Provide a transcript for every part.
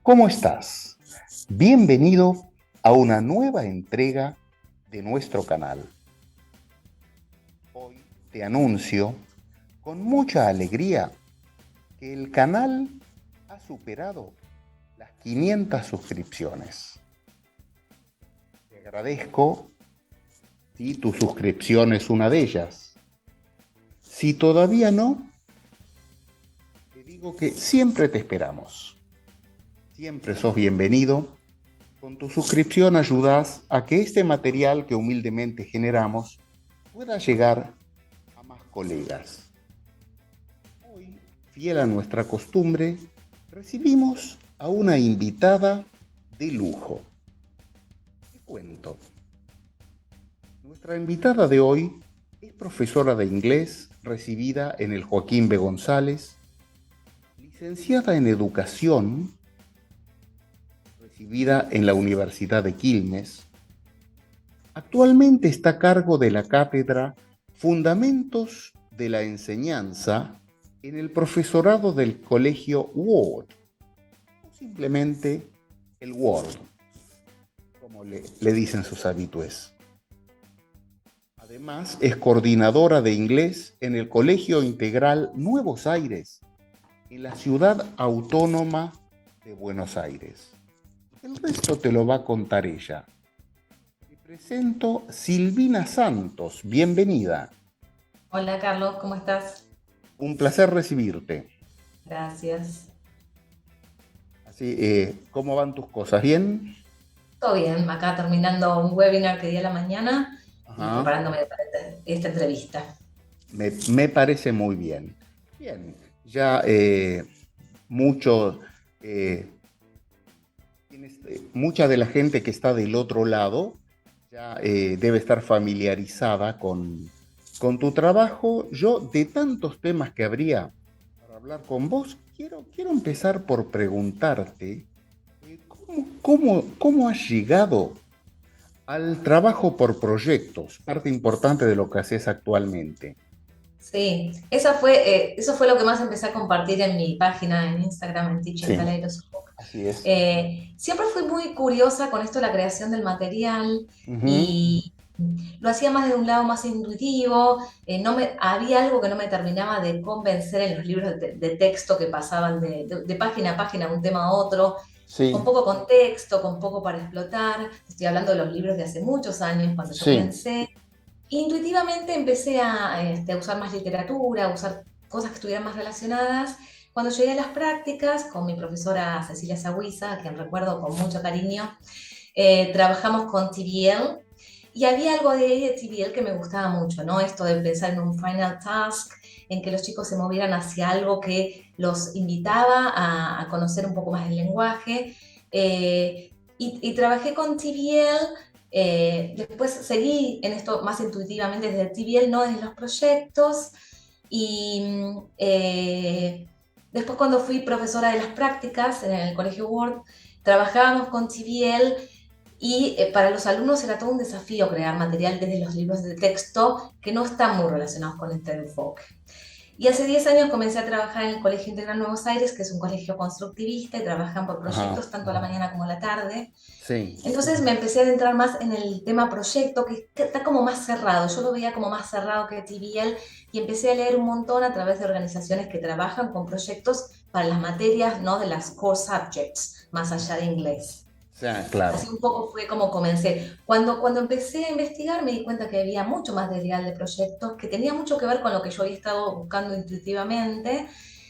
¿Cómo estás? Bienvenido a una nueva entrega de nuestro canal. Hoy te anuncio con mucha alegría que el canal ha superado las 500 suscripciones. Te agradezco si tu suscripción es una de ellas. Si todavía no, te digo que siempre te esperamos. Siempre sos bienvenido. Con tu suscripción ayudas a que este material que humildemente generamos pueda llegar a más colegas. Hoy, fiel a nuestra costumbre, recibimos a una invitada de lujo. Te cuento. Nuestra invitada de hoy es profesora de inglés recibida en el Joaquín B. González, licenciada en educación recibida en la Universidad de Quilmes. Actualmente está a cargo de la cátedra Fundamentos de la Enseñanza en el profesorado del Colegio Ward, o simplemente el Ward, como le dicen sus habitués. Además, es coordinadora de inglés en el Colegio Integral Nuevos Aires, en la Ciudad Autónoma de Buenos Aires. El resto te lo va a contar ella. Te presento Silvina Santos. Bienvenida. Hola Carlos, ¿cómo estás? Un placer recibirte. Gracias. Así, ¿cómo van tus cosas? ¿Bien? Todo bien, acá terminando un webinar que di a la mañana y Ajá. preparándome para esta entrevista. Me parece muy bien. Bien, ya mucho, eh, mucha de la gente que está del otro lado ya debe estar familiarizada con tu trabajo. Yo, de tantos temas que habría para hablar con vos, quiero empezar por preguntarte, ¿cómo has llegado al trabajo por proyectos, parte importante de lo que haces actualmente? Sí, eso fue lo que más empecé a compartir en mi página en Instagram, en Teaching Sí, Kaleidoscope. así es. Siempre fui muy curiosa con esto de la creación del material Ujú. y lo hacía más de un lado más intuitivo. Había algo que no me terminaba de convencer en los libros de texto que pasaban de página a página, un tema a otro, con Sí, poco contexto, con poco para explotar. Estoy hablando de los libros de hace muchos años, cuando yo sí, comencé. Intuitivamente empecé a usar más literatura, a usar cosas que estuvieran más relacionadas. Cuando llegué a las prácticas, con mi profesora Cecilia Sagüiza, a quien recuerdo con mucho cariño, trabajamos con TBL y había algo de TBL que me gustaba mucho, ¿no? Esto de pensar en un final task, en que los chicos se movieran hacia algo que los invitaba a conocer un poco más el lenguaje. Y trabajé con TBL. Después seguí en esto más intuitivamente desde TBL, no desde los proyectos. Y después cuando fui profesora de las prácticas en el Colegio Ward, trabajábamos con TBL y para los alumnos era todo un desafío crear material desde los libros de texto que no están muy relacionados con este enfoque. Y hace 10 años comencé a trabajar en el Colegio Integral Nuevos Aires, que es un colegio constructivista y trabajan por ajá, proyectos tanto a la mañana como a la tarde. sí, Entonces me empecé a adentrar más en el tema proyecto, que está como más cerrado. Yo lo veía como más cerrado que TBL y empecé a leer un montón a través de organizaciones que trabajan con proyectos para las materias, ¿no? De las core subjects, más allá de inglés. sí, claro, Así un poco fue como comencé. Cuando empecé a investigar me di cuenta que había mucho más de ideal de proyectos, que tenía mucho que ver con lo que yo había estado buscando intuitivamente,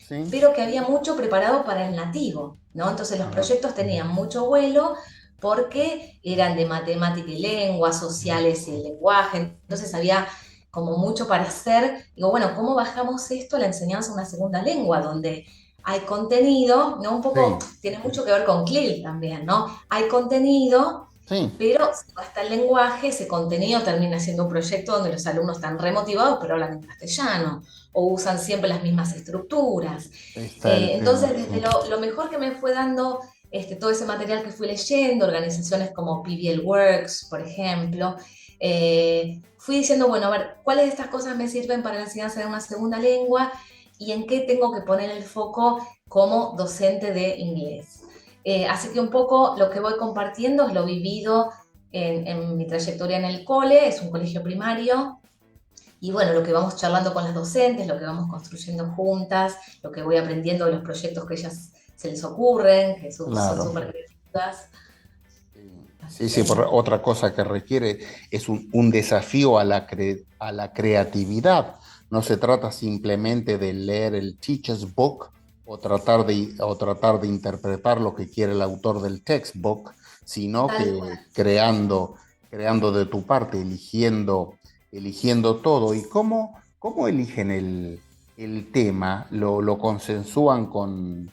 sí, pero que había mucho preparado para el nativo, ¿no? Entonces los ajá, proyectos tenían mucho vuelo porque eran de matemática y lengua, sociales y el lenguaje, entonces había como mucho para hacer. Digo, bueno, ¿cómo bajamos esto a la enseñanza de una segunda lengua, donde hay contenido, ¿no? Un poco, sí, tiene mucho que ver con CLIL también, ¿no? Hay contenido, sí, pero si no está el lenguaje, ese contenido termina siendo un proyecto donde los alumnos están remotivados, pero hablan en castellano, o usan siempre las mismas estructuras. está el Entonces, tema, desde sí, lo mejor que me fue dando todo ese material que fui leyendo, organizaciones como PBL Works, por ejemplo, fui diciendo, bueno, a ver, ¿cuáles de estas cosas me sirven para la enseñanza de una segunda lengua y en qué tengo que poner el foco como docente de inglés? Así que un poco lo que voy compartiendo es lo vivido en mi trayectoria en el cole, es un colegio primario, y bueno, lo que vamos charlando con las docentes, lo que vamos construyendo juntas, lo que voy aprendiendo de los proyectos que ellas se les ocurren, que son Claro. súper creativas. Así Sí, sí, que otra cosa que requiere es un desafío a a la creatividad. No se trata simplemente de leer el teacher's book o tratar de interpretar lo que quiere el autor del textbook, sino tal que cual. creando de tu parte, eligiendo todo. ¿Y cómo eligen el tema? ¿Lo consensúan con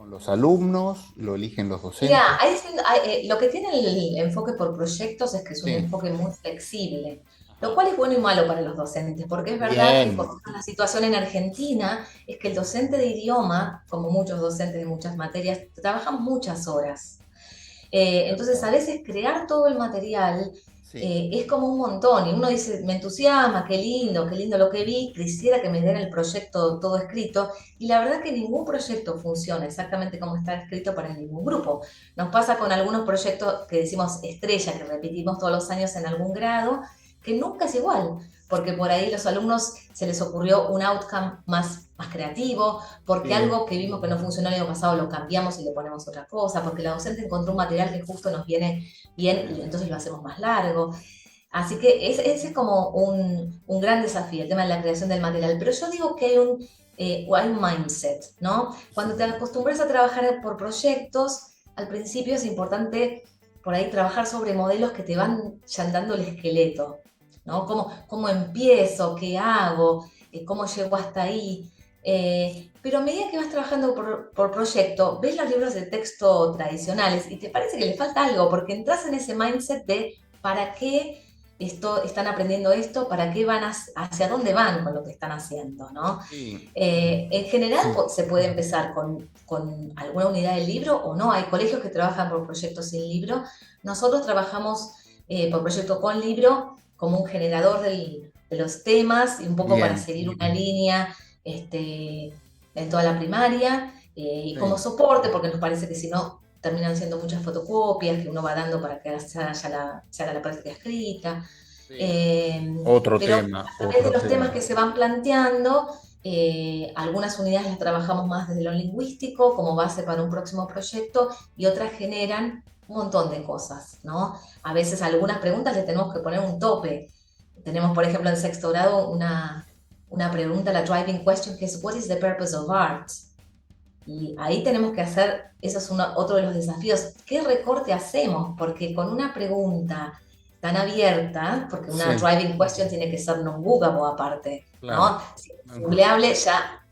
los alumnos? ¿Lo eligen los Mira, docentes? lo que tiene el enfoque por proyectos es que es un Sí. enfoque muy flexible, lo Ajá. cual es bueno y malo para los docentes, porque es verdad que por Bien, lo menos la situación en Argentina es que el docente de idioma, como muchos docentes de muchas materias, trabajan muchas horas. Entonces, a cierto. veces crear todo el material Sí, es como un montón y uno dice, me entusiasma, qué lindo lo que vi, quisiera que me den el proyecto todo escrito y la verdad que ningún proyecto funciona exactamente como está escrito para ningún grupo. Nos pasa con algunos proyectos que decimos estrella, que repetimos todos los años en algún grado, que nunca es igual, porque por ahí los alumnos se les ocurrió un outcome más creativo, porque sí, algo que vimos que no funcionó el año pasado lo cambiamos y le ponemos otra cosa, porque la docente encontró un material que justo nos viene bien y entonces lo hacemos más largo. Así que ese es como un gran desafío, el tema de la creación del material. Pero yo digo que hay un mindset, ¿no? sí, Cuando te acostumbras a trabajar por proyectos, al principio es importante por ahí trabajar sobre modelos que te van ya dando el esqueleto, ¿no? ¿Cómo empiezo? ¿Qué hago? ¿Cómo llego hasta ahí? Pero a medida que vas trabajando por proyecto, ves los libros de texto tradicionales y te parece que le falta algo, porque entras en ese mindset de para qué están aprendiendo esto, para qué hacia dónde van con lo que están haciendo, ¿no? sí, En general se puede empezar con alguna unidad del libro o no. Hay colegios que trabajan por proyectos sin libro. Nosotros trabajamos por proyecto con libro como un generador de los temas y un poco para bien, seguir una línea este, en toda la primaria y como sí, soporte, porque nos parece que si no terminan siendo muchas fotocopias que uno va dando para que se haga la práctica escrita. sí. Eh, pero a través de Otro los temas tema. que se van planteando, algunas unidades las trabajamos más desde lo lingüístico como base para un próximo proyecto y otras generan un montón de cosas, ¿no? A veces a algunas preguntas le tenemos que poner un tope. Tenemos, por ejemplo, en sexto grado una pregunta, la driving question, que es What is the purpose of art? Y ahí tenemos que hacer, eso es otro de los desafíos, ¿qué recorte hacemos? Porque con una pregunta tan abierta, porque una Sí, driving question tiene que ser non-googable aparte, claro. ¿no? Si es googleable ya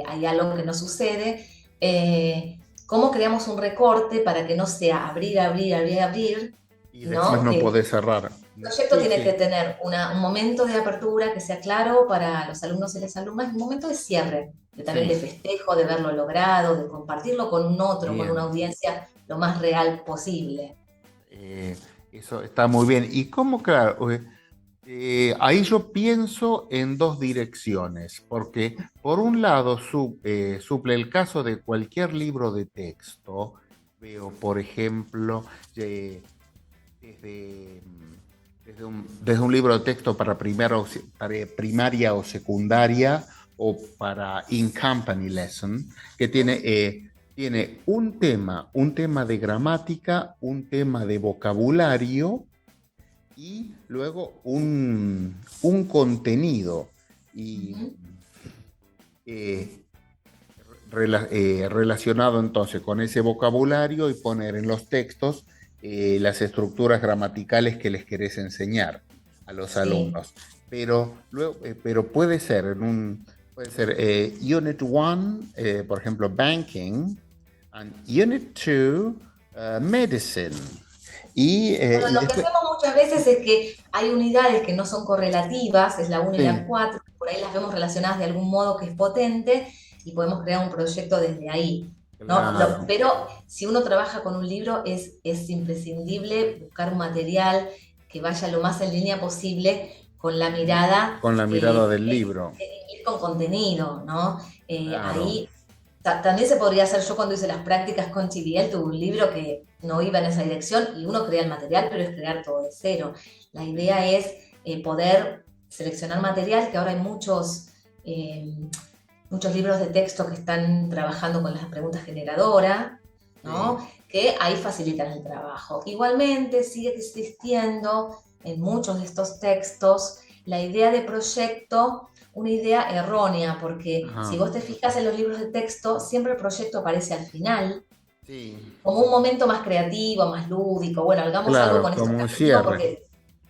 hay algo que no sucede. ¿Cómo creamos un recorte para que no sea abrir, abrir, abrir, abrir, Y después ¿no? no Que podés cerrar. el proyecto Sí, tiene que sí, tener un momento de apertura que sea claro para los alumnos y las alumnas, y un momento de cierre, también de sí. festejo, de verlo logrado, de compartirlo con un otro, con una Bien. audiencia lo más real posible. Eh, Eso está muy bien. Y cómo, claro, ahí yo pienso en dos direcciones, porque por un lado suple el caso de cualquier libro de texto. Veo, por ejemplo, eh, desde, desde un libro de texto para primaria o secundaria o para in-company lesson, que tiene un tema de gramática, un tema de vocabulario y luego un contenido. Y Ujú. eh, relacionado entonces con ese vocabulario y poner en los textos las estructuras gramaticales que les querés enseñar a los Sí. alumnos. Pero puede ser puede ser Unit 1, por ejemplo, Banking, and Unit 2, Medicine. Bueno, Y lo que después, hacemos muchas veces es que hay unidades que no son correlativas, es la 1 y la sí, 4, por ahí las vemos relacionadas de algún modo que es potente y podemos crear un proyecto desde ahí, ¿no? claro, Pero si uno trabaja con un libro es imprescindible buscar un material que vaya lo más en línea posible con la mirada, con la mirada del libro, con contenido, ¿no? claro. Ahí También se podría hacer, yo cuando hice las prácticas con TBL, tuve un libro que no iba en esa dirección y uno crea el material, pero es crear todo de cero. La idea es poder seleccionar material, que ahora hay eh, muchos libros de texto que están trabajando con las preguntas generadoras, ¿no? Sí. Que ahí facilitan el trabajo. Igualmente sigue existiendo en muchos de estos textos la idea de proyecto, una idea errónea, porque si Ajá. vos te fijas en los libros de texto, siempre el proyecto aparece al final, Sí. como un momento más creativo, más lúdico. Bueno, hagamos algo Claro, con esto como que un aprendimos cierre. porque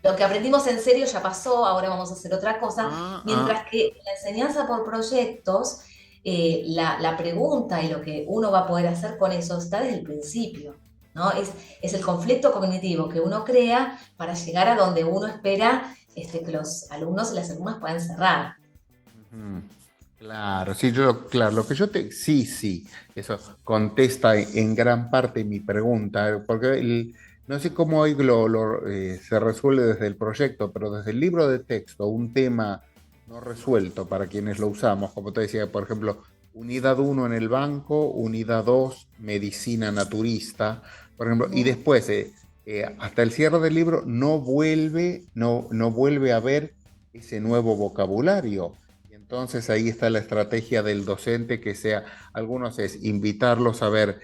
lo que aprendimos en serio ya pasó, ahora vamos a hacer otra cosa. Ah, ah. Mientras que la enseñanza por proyectos, la pregunta y lo que uno va a poder hacer con eso está desde el principio, ¿no? Es el conflicto cognitivo que uno crea para llegar a donde uno espera que los alumnos y las alumnas puedan cerrar. Ujú. Claro, sí, claro, lo que yo te, sí, sí, eso contesta en gran parte mi pregunta, porque no sé cómo hoy se resuelve desde el proyecto, pero desde el libro de texto, un tema no resuelto para quienes lo usamos, como te decía, por ejemplo, unidad uno en el banco, unidad 2 medicina naturista, por ejemplo, y Ujú. después, hasta el cierre del libro, no vuelve a haber ese nuevo vocabulario. Y entonces ahí está la estrategia del docente, que sea, algunos es invitarlos a ver,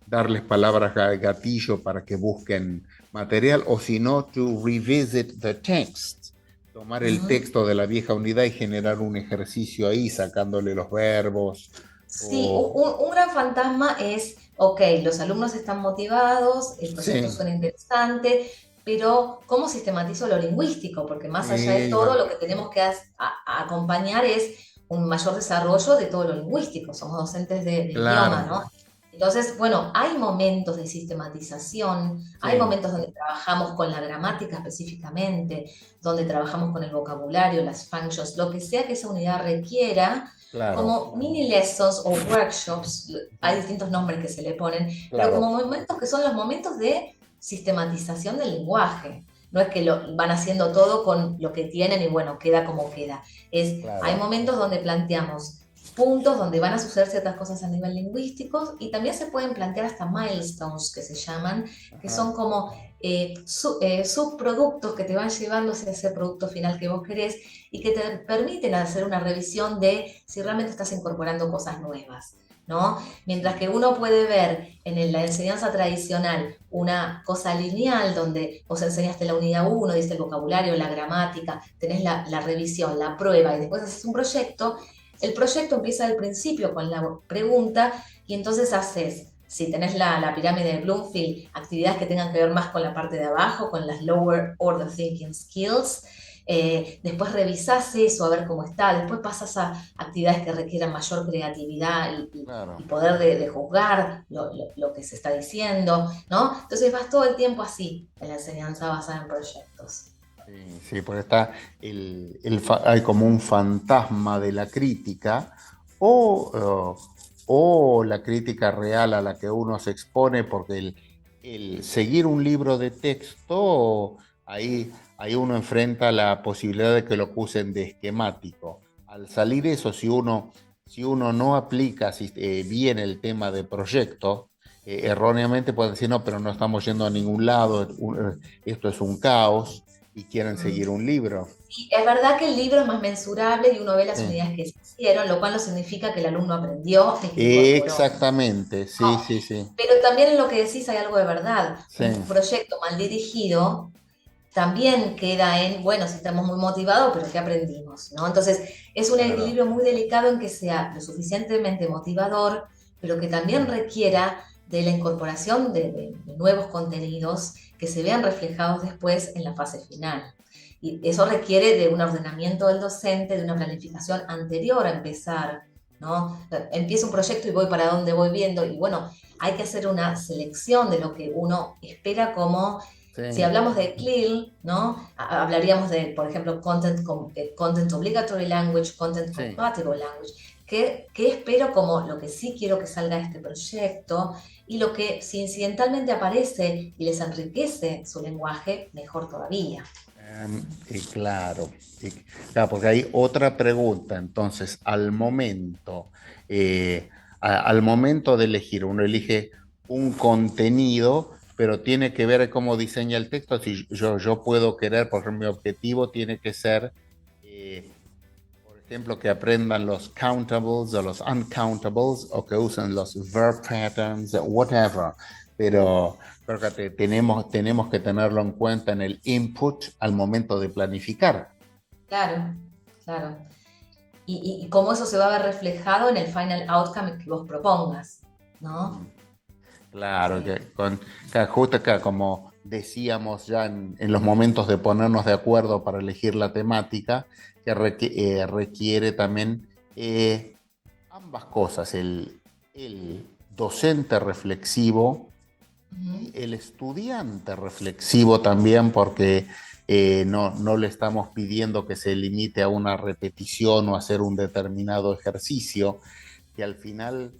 darles palabras gatillo para que busquen material, o si no, to revisit the text, tomar el Ujú. texto de la vieja unidad y generar un ejercicio ahí, sacándole los verbos. Sí, O, un gran fantasma es, ok, los alumnos están motivados, el proyecto sí, suena interesante, pero ¿cómo sistematizo lo lingüístico? Porque más allá de todo, va, lo que tenemos que acompañar es un mayor desarrollo de todo lo lingüístico. Somos docentes de idioma, claro, ¿no? Entonces, bueno, hay momentos de sistematización, hay sí, momentos donde trabajamos con la gramática específicamente, donde trabajamos con el vocabulario, las functions, lo que sea que esa unidad requiera claro, como mini lessons o workshops, hay sí, distintos nombres que se le ponen, pero como claro, momentos que son los momentos de sistematización del lenguaje. No es que lo van haciendo todo con lo que tienen y bueno, queda como queda. Hay claro. momentos donde planteamos puntos donde van a suceder ciertas cosas a nivel lingüístico y también se pueden plantear hasta milestones que se llaman, que Ajá. son como subproductos que te van llevando hacia ese producto final que vos querés y que te permiten hacer una revisión de si realmente estás incorporando cosas nuevas, ¿no? Mientras que uno puede ver en la enseñanza tradicional una cosa lineal donde vos enseñaste la unidad uno, diste el vocabulario, la gramática, tenés la revisión, la prueba y después haces un proyecto, el proyecto empieza al principio con la pregunta y entonces haces si tenés la pirámide de Bloomfield, actividades que tengan que ver más con la parte de abajo, con las lower order thinking skills, después revisás eso a ver cómo está, después pasas a actividades que requieran mayor creatividad Claro. y poder de juzgar lo que se está diciendo, ¿no? Entonces vas todo el tiempo así en la enseñanza basada en proyectos. Sí, sí, porque está hay como un fantasma de la crítica o, o la crítica real a la que uno se expone, porque el seguir un libro de texto, ahí uno enfrenta la posibilidad de que lo acusen de esquemático. Al salir eso, si uno no aplica bien el tema de proyecto, erróneamente pueden decir, no, pero no estamos yendo a ningún lado, esto es un caos y quieren Mm. seguir un libro. Sí, es verdad que el libro es más mensurable y uno ve las Sí. unidades que se hicieron, lo cual no significa que el alumno aprendió ni que incorporó. Exactamente, sí, No, sí, sí, pero también en lo que decís hay algo de verdad. sí, Un proyecto mal dirigido también queda en, bueno, si estamos muy motivados, pero ¿qué aprendimos? ¿No? Entonces, es un claro, equilibrio muy delicado en que sea lo suficientemente motivador, pero que también requiera de la incorporación de nuevos contenidos que se vean reflejados después en la fase final. Y eso requiere de un ordenamiento del docente, de una planificación anterior a empezar, ¿no? Empiezo un proyecto y voy para donde voy viendo, y bueno, hay que hacer una selección de lo que uno espera como si sí, hablamos de CLIL, ¿no? Hablaríamos de, por ejemplo, content obligatory language, content sí. compatible language. ¿Qué espero como lo que sí quiero que salga de este proyecto? Y lo que si incidentalmente aparece y les enriquece su lenguaje, mejor todavía. Claro, claro, porque hay otra pregunta. Entonces, al momento, al momento de elegir, uno elige un contenido, pero tiene que ver cómo diseña el texto. Si yo puedo querer, por ejemplo, mi objetivo tiene que ser, eh, por ejemplo, que aprendan los countables o los uncountables o que usen los verb patterns, whatever. Pero fíjate, tenemos que tenerlo en cuenta en el input al momento de planificar. Claro, claro. Y cómo eso se va a ver reflejado en el final outcome que vos propongas, ¿no? Claro, Sí. que justo acá, como decíamos ya en los momentos de ponernos de acuerdo para elegir la temática, que requiere también ambas cosas, el docente reflexivo y Ujú. el estudiante reflexivo también, porque no le estamos pidiendo que se limite a una repetición o hacer un determinado ejercicio, que al final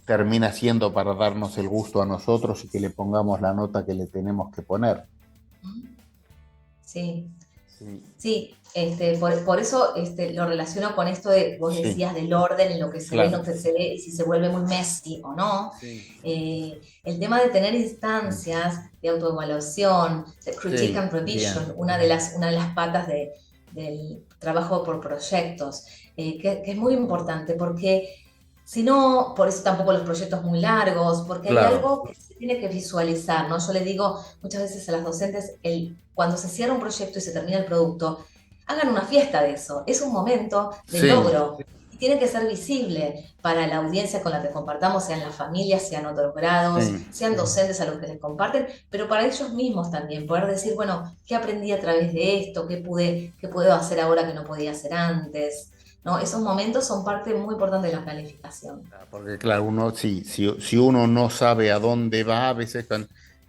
termina siendo para darnos el gusto a nosotros y que le pongamos la nota que le tenemos que poner. Sí, Sí, sí, por eso lo relaciono con esto de, vos sí, decías, del orden en lo que se ve, no claro. que se ve, y si se vuelve muy messy o no. Sí, El tema de tener instancias de autoevaluación, de critique sí, and revision, bien. una de las patas del trabajo por proyectos, que es muy importante porque si no, por eso tampoco los proyectos muy largos, porque hay Claro, algo que se tiene que visualizar, ¿no? Yo le digo muchas veces a las docentes, cuando se cierra un proyecto y se termina el producto, hagan una fiesta de eso. Es un momento de sí, logro y tiene que ser visible para la audiencia con la que compartamos, sean las familias, sean otros grados, sí. sean docentes a los que les comparten, pero para ellos mismos también, poder decir, bueno, ¿qué aprendí a través de esto? ¿Qué puedo hacer ahora que no podía hacer antes? ¿No? Esos momentos son parte muy importante de la planificación. Porque claro, uno si uno no sabe a dónde va, a veces con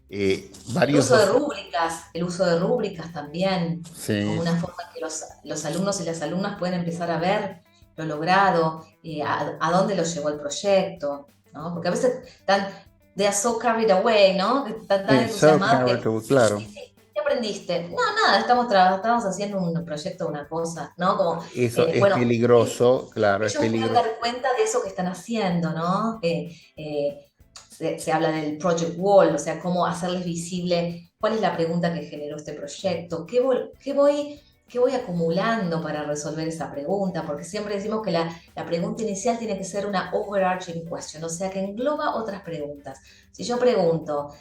El varios uso de docentes. rúbricas, el uso de rúbricas también, como Sí, una forma en que los alumnos y las alumnas pueden empezar a ver lo logrado, a dónde los llevó el proyecto, ¿no? Porque a veces están, they are so carried away, ¿no? Que están tan sí, so entusiasmados que, charitable, claro. sí, sí, ¿qué aprendiste? No, nada, estamos haciendo un proyecto, una cosa, ¿no? Como, Eso es bueno, peligroso, claro, es ellos pueden peligroso. dar cuenta de eso que están haciendo, ¿no? Se habla del project wall, o sea, cómo hacerles visible cuál es la pregunta que generó este proyecto, qué voy acumulando para resolver esa pregunta, porque siempre decimos que la pregunta inicial tiene que ser una overarching question, o sea, que engloba otras preguntas. Si yo pregunto,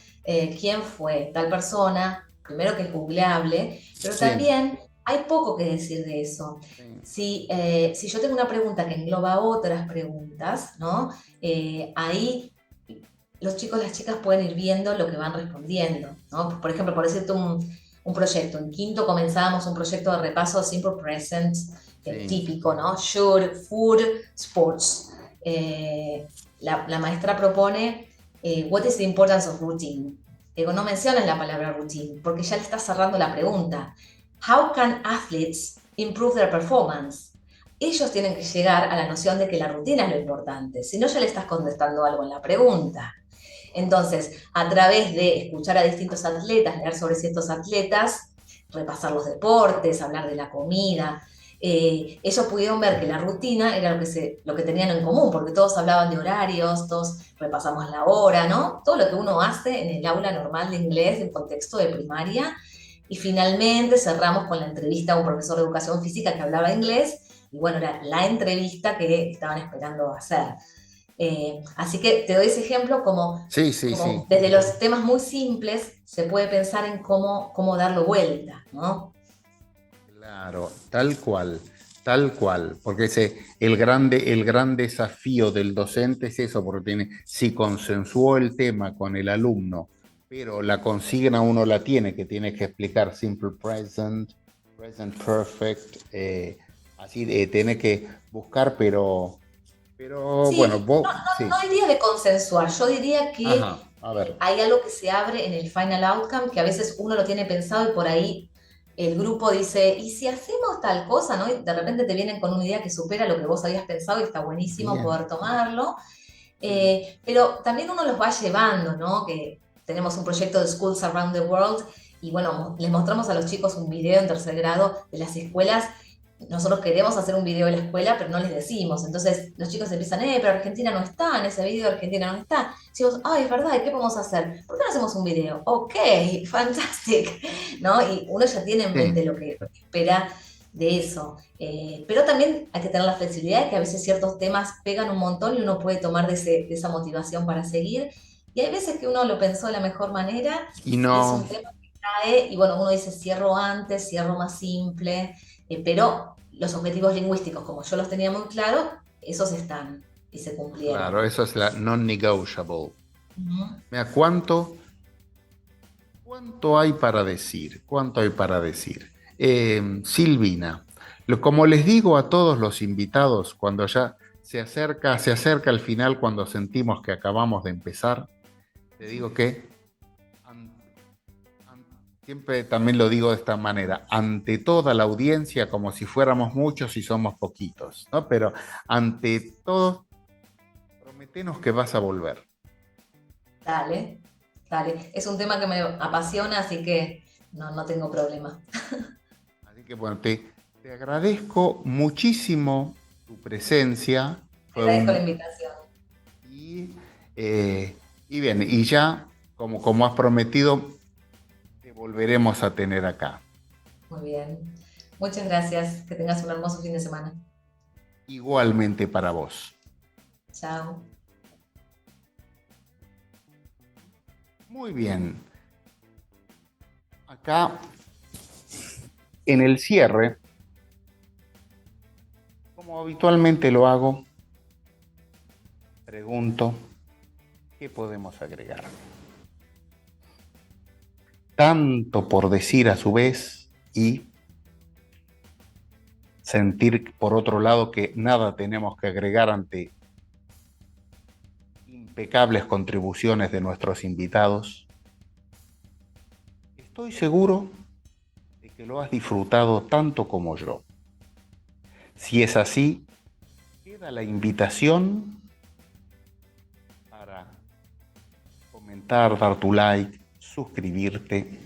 ¿quién fue tal persona? Primero que es googleable, pero Sí, también hay poco que decir de eso. sí, Si yo tengo una pregunta que engloba otras preguntas, ¿no? Ahí los chicos, las chicas pueden ir viendo lo que van respondiendo, ¿no? Por ejemplo, por decirte un proyecto, en quinto comenzábamos un proyecto de repaso simple present, sí, típico, ¿no? Should, food, sports. La maestra propone, what is the importance of routine? Digo, no menciones la palabra routine, porque ya le está cerrando la pregunta. How can athletes improve their performance? Ellos tienen que llegar a la noción de que la rutina es lo importante, si no ya le estás contestando algo en la pregunta. Entonces, a través de escuchar a distintos atletas, leer sobre ciertos atletas, repasar los deportes, hablar de la comida, ellos pudieron ver que la rutina era lo que tenían en común, porque todos hablaban de horarios, todos repasamos la hora, ¿no? Todo lo que uno hace en el aula normal de inglés, en contexto de primaria. Y finalmente cerramos con la entrevista a un profesor de educación física que hablaba inglés, y bueno, era la entrevista que estaban esperando hacer. Así que te doy ese ejemplo como, sí, sí, como sí. desde los temas muy simples se puede pensar en cómo darlo vuelta, ¿no? Claro, tal cual, porque el gran desafío del docente es eso, porque si consensuó el tema con el alumno, pero la consigna uno la tiene, que tiene que explicar simple present, present perfect, así tiene que buscar, pero bueno, Sí, vos, no sí, diría de consensuar, yo diría que ajá, a ver, hay algo que se abre en el final outcome que a veces uno lo tiene pensado y por ahí el grupo dice, ¿y si hacemos tal cosa, no? Y de repente te vienen con una idea que supera lo que vos habías pensado y está buenísimo bien, poder tomarlo. sí, Pero también uno los va llevando, ¿no? Que tenemos un proyecto de Schools Around the World y bueno, les mostramos a los chicos un video en tercer grado de las escuelas nosotros queremos hacer un video de la escuela, pero no les decimos. Entonces los chicos empiezan, pero Argentina no está, en ese video Argentina no está. Decimos, ay, es verdad, ¿qué podemos hacer? ¿Por qué no hacemos un video? Ok, fantastic, ¿no? Y uno ya tiene en Sí, mente lo que espera de eso. Pero también hay que tener la flexibilidad de que a veces ciertos temas pegan un montón y uno puede tomar de esa motivación para seguir. Y hay veces que uno lo pensó de la mejor manera y y es no, un tema que cae, y bueno, uno dice cierro antes, cierro más simple, pero los objetivos lingüísticos, como yo los tenía muy claros, esos están y se claro, cumplieron. eso es la non-negotiable. Ujú. Mira, ¿cuánto hay para decir? ¿Cuánto hay para decir? Silvina, como les digo a todos los invitados, cuando ya se acerca el final, cuando sentimos que acabamos de empezar, te digo que an- siempre también lo digo de esta manera, ante toda la audiencia, como si fuéramos muchos y somos poquitos, ¿no? Pero ante todo, prometenos que vas a volver. Dale, dale. Es un tema que me apasiona, así que no tengo problema. Así que bueno, te agradezco muchísimo tu presencia. Te Fue agradezco la un... invitación. Y, y bien, y ya, como has prometido, te volveremos a tener acá. Muy bien. Muchas gracias. Que tengas un hermoso fin de semana. Igualmente para vos. Chao. Muy bien. Acá, en el cierre, como habitualmente lo hago, pregunto, ¿qué podemos agregar? Tanto por decir a su vez y sentir por otro lado que nada tenemos que agregar ante impecables contribuciones de nuestros invitados. Estoy seguro de que lo has disfrutado tanto como yo. Si es así, queda la invitación para comentar, dar tu like, suscribirte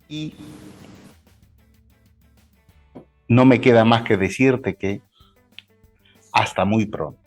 y no me queda más que decirte que hasta muy pronto.